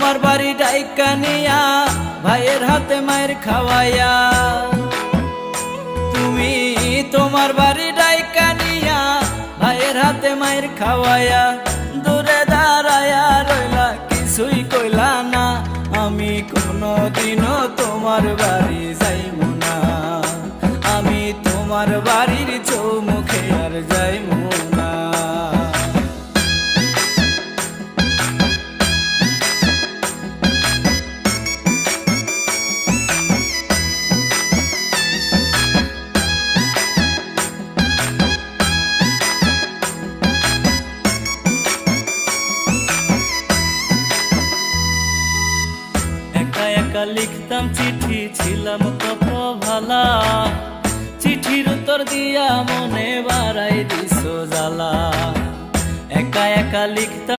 তোমার বাড়ি ডাইকা নিয়া ভাইয়ের হাতে মায়ের খাওয়াইয়া, তুমি তোমার বাড়ি ডাইকা নিয়া ভাইয়ের হাতে মায়ের খাওয়াইয়া দূরে দাঁড়ায়া রইলা, কিছুই কইলা না। আমি কোনদিনও তোমার বাড়ি যাইমু না, আমি তোমার বাড়ির চৌমুখে আর যাইমু না। একা লিখতাম চিঠি, ছিলাম কত ভালা, চিঠির উত্তর দিয়া মনে বাড়াই দিছো জ্বালা। একা একা লিখতাম